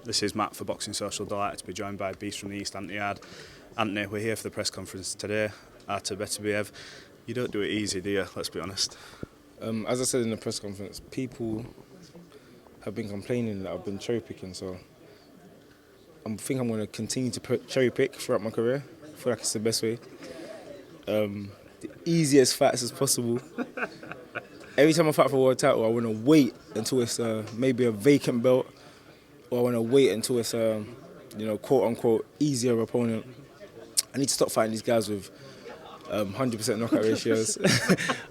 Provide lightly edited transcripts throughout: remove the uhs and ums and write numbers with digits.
This is Matt for Boxing Social. Delighted to be joined by Beast from the East, Anthony Yarde. Anthony, we're here for the press conference today. Artur Beterbiev. You don't do it easy, do you? Let's be honest. As I said in the press conference, people have been complaining that I've been cherry picking, so I think I'm going to continue to cherry pick throughout my career. I feel like it's the best way. The easiest fights as possible. Every time I fight for a world title, I want to wait until it's maybe a vacant belt, or I want to wait until it's quote unquote easier opponent. I need to stop fighting these guys with 100% knockout ratios.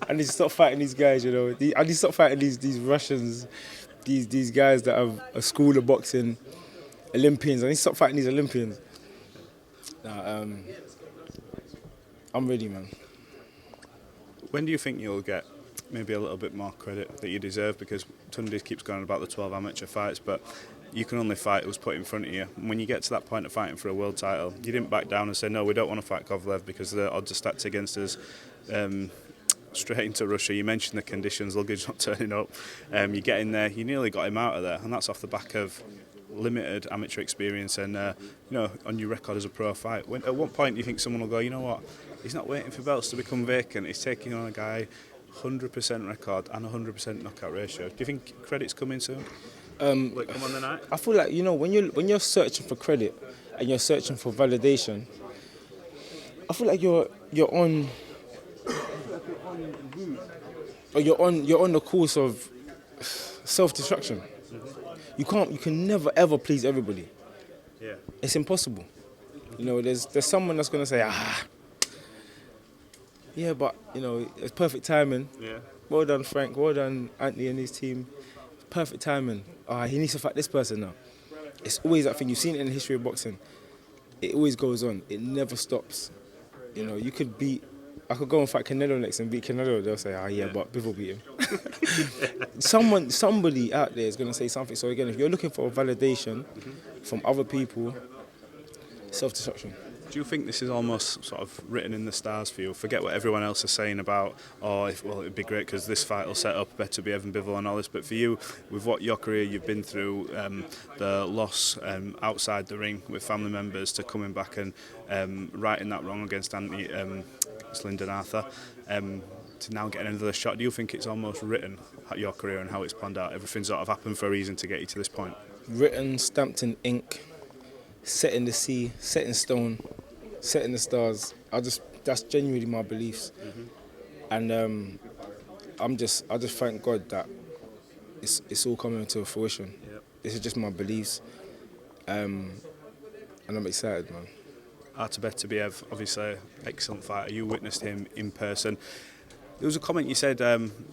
I need to stop fighting these guys, I need to stop fighting these Russians, these guys that have a school of boxing, Olympians. I need to stop fighting these Olympians. I'm ready, man. When do you think you'll get maybe a little bit more credit that you deserve? Because Tunde keeps going about the 12 amateur fights, but you can only fight who's put in front of you. When you get to that point of fighting for a world title, you didn't back down and say, no, we don't want to fight Kovalev because the odds are stacked against us. Straight into Russia, you mentioned the conditions, luggage not turning up. You get in there, you nearly got him out of there, and that's off the back of limited amateur experience and on your record as a pro fight. At what point do you think someone will go, you know what, he's not waiting for belts to become vacant, he's taking on a guy 100% record and 100% knockout ratio? Do you think credit's coming soon? Come on the night? I feel like, when you're searching for credit and you're searching for validation, I feel like you're on the course of self-destruction. You can never ever please everybody. Yeah. It's impossible. There's someone that's gonna say, yeah, but it's perfect timing. Yeah. Well done, Frank. Well done, Anthony and his team. Perfect timing. He needs to fight this person now. It's always that thing. You've seen it in the history of boxing. It always goes on. It never stops. I could go and fight Canelo next and beat Canelo. They'll say, but Biff will beat him. Somebody out there is going to say something. So again, if you're looking for validation from other people, self-destruction. Do you think this is almost sort of written in the stars for you? Forget what everyone else is saying about, it'd be great because this fight will set up Beterbiev and Bivol and all this. But for you, with what your career you've been through, the loss outside the ring with family members, to coming back and righting that wrong against Anthony, Lyndon Arthur, to now getting another shot, do you think it's almost written at your career and how it's planned out? Everything sort of happened for a reason to get you to this point? Written, stamped in ink, set in the sea, set in stone, set in the stars. That's genuinely my beliefs. And I just thank God that it's all coming to fruition. Yep. This is just my beliefs. And I'm excited, man. Artur Beterbiev, obviously excellent fighter. You witnessed him in person. There was a comment you said,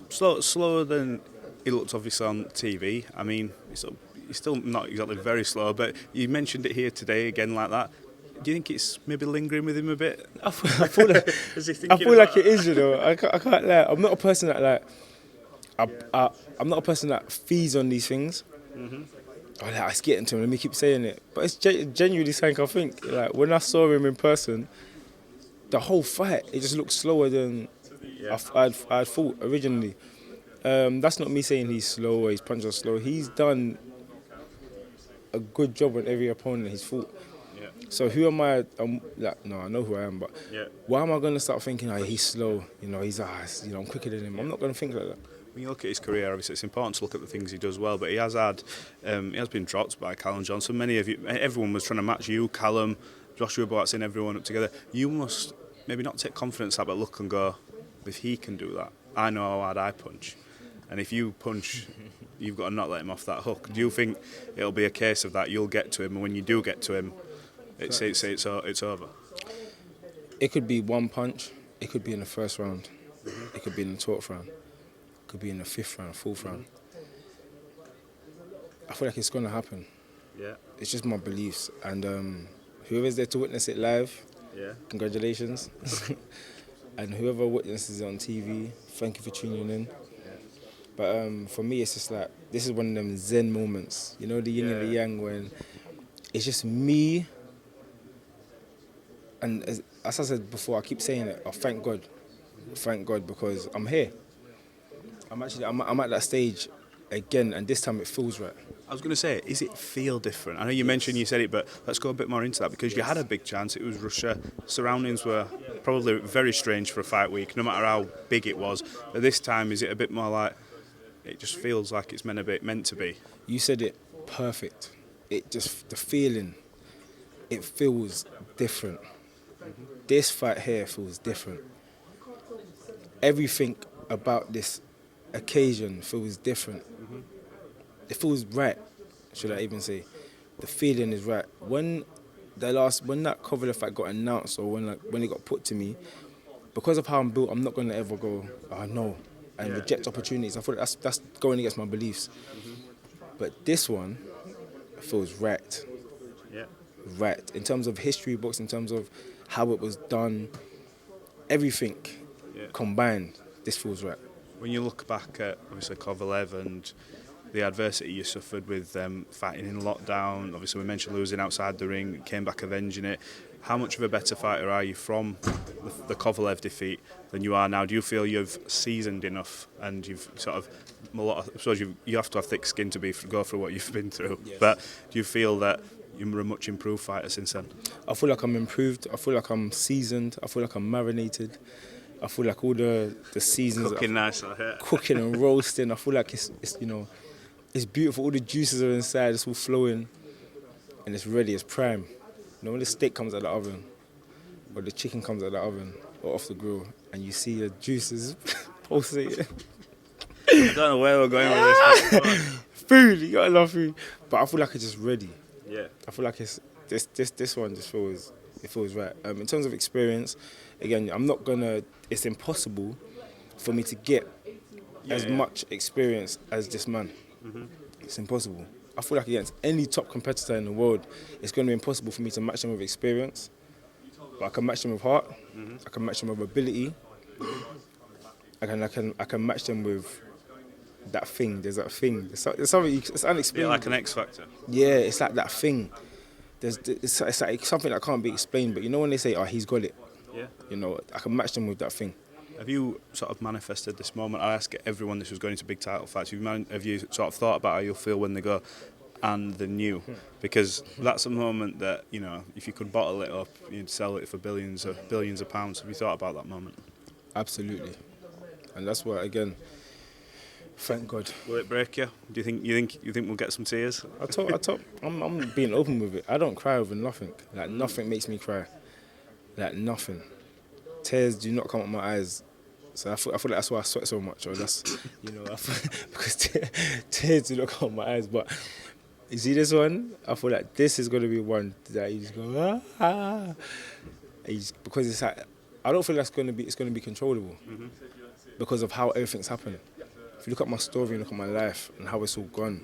slower than he looked obviously on TV. I mean, he's still not exactly very slow, but you mentioned it here today again like that. Do you think it's maybe lingering with him a bit? I feel like it is, I can't lie. I'm not a person that I'm not a person that feeds on these things. It's getting to him, let me keep saying it. But it's genuinely something I think. Like, when I saw him in person, the whole fight, it just looked slower than I'd thought originally. That's not me saying he's slow or his punches are slow. He's done a good job on every opponent he's fought. Yeah. So who am I? No, I know who I am, but why am I going to start thinking, he's slow? I'm quicker than him. I'm not going to think like that. When you look at his career, obviously it's important to look at the things he does well, but he has been dropped by Callum Johnson. Everyone was trying to match you, Callum, Joshua Boatsen, everyone up together. You must maybe not take confidence out, but look and go, if he can do that, I know how hard I punch. And if you punch, you've got to not let him off that hook. Do you think it'll be a case of that, you'll get to him, and when you do get to him, it's over? It could be one punch, it could be in the first round, it could be in the 12th round. Could be in the 5th round, 4th round. I feel like it's going to happen. Yeah. It's just my beliefs. And whoever's there to witness it live, congratulations. And whoever witnesses it on TV, thank you for tuning in. But for me, it's just like, this is one of them Zen moments. The yin and the yang, when it's just me. And as I said before, I keep saying it, thank God. Thank God, because I'm here. I'm at that stage again, and this time it feels right. I was going to say, is it feel different? I know you mentioned you said it, but let's go a bit more into that because you had a big chance. It was Russia. Surroundings were probably very strange for a fight week, no matter how big it was. But this time, is it a bit more like it just feels like it's meant to be? You said it perfect. It just, the feeling, it feels different. This fight here feels different. Everything about this occasion feels different. It feels right, should I even say. The feeling is right. When that Kovalev fight got announced or when it got put to me, because of how I'm built, I'm not going to ever go, oh no, and reject opportunities. I thought that's going against my beliefs. But this one feels right. Yeah. Right. In terms of history books, in terms of how it was done, everything combined, this feels right. When you look back at obviously Kovalev and the adversity you suffered with fighting in lockdown, obviously we mentioned losing outside the ring, came back avenging it. How much of a better fighter are you from the Kovalev defeat than you are now? Do you feel you've seasoned enough and you've sort of I suppose you have to have thick skin to go through what you've been through. Yes. But do you feel that you're a much improved fighter since then? I feel like I'm improved. I feel like I'm seasoned. I feel like I'm marinated. I feel like all the seasons cooking nice, cooking and roasting. I feel like it's it's beautiful. All the juices are inside. It's all flowing, and it's ready. It's prime. You know, when the steak comes out of the oven, or the chicken comes out of the oven, or off the grill, and you see the juices pulsating. I don't know where we're going with this. Food, you gotta love food. But I feel like it's just ready. Yeah. I feel like it's this one just feels right. In terms of experience, again, it's impossible for me to get as much experience as this man. It's impossible. I feel like against any top competitor in the world, it's going to be impossible for me to match them with experience. But I can match them with heart. I can match them with ability. I can match them with that thing. There's that thing. There's something. It's unexplainable. Yeah, like an X factor. Yeah, it's like that thing. It's like something that can't be explained. But you know when they say, "Oh, he's got it." Yeah. You know, I can match them with that thing. Have you sort of manifested this moment? I ask everyone this was going into big title fights. Have you sort of thought about how you'll feel when they go and the new? Because that's a moment that, you know, if you could bottle it up, you'd sell it for billions of pounds. Have you thought about that moment? Absolutely. And that's why, again, thank God. Will it break you? Do you think we'll get some tears? I'm being open with it. I don't cry over nothing. Like nothing makes me cry. Like nothing. Tears do not come out my eyes, so I feel like that's why I sweat so much, or that's, you know, because tears do not come out my eyes. But you see this one, I feel like this is gonna be one that you just go because it's like I don't feel like it's gonna be controllable because of how everything's happened. If you look at my story and look at my life and how it's all gone,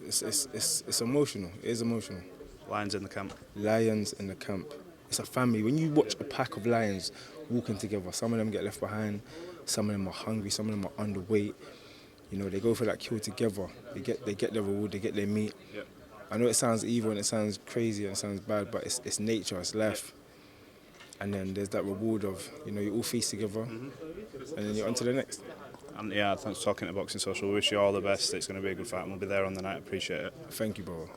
it's emotional. It is emotional. Lions in the camp. Lions in the camp. It's a family. When you watch a pack of lions walking together, some of them get left behind, some of them are hungry, some of them are underweight. You know, they go for that kill together. They get their reward, they get their meat. Yep. I know it sounds evil and it sounds crazy and it sounds bad, but it's nature, it's life. And then there's that reward of, you know, you all feast together and then you're on to the next. And yeah, thanks for talking to Boxing Social. We wish you all the best. It's going to be a good fight and we'll be there on the night. Appreciate it. Thank you, bro.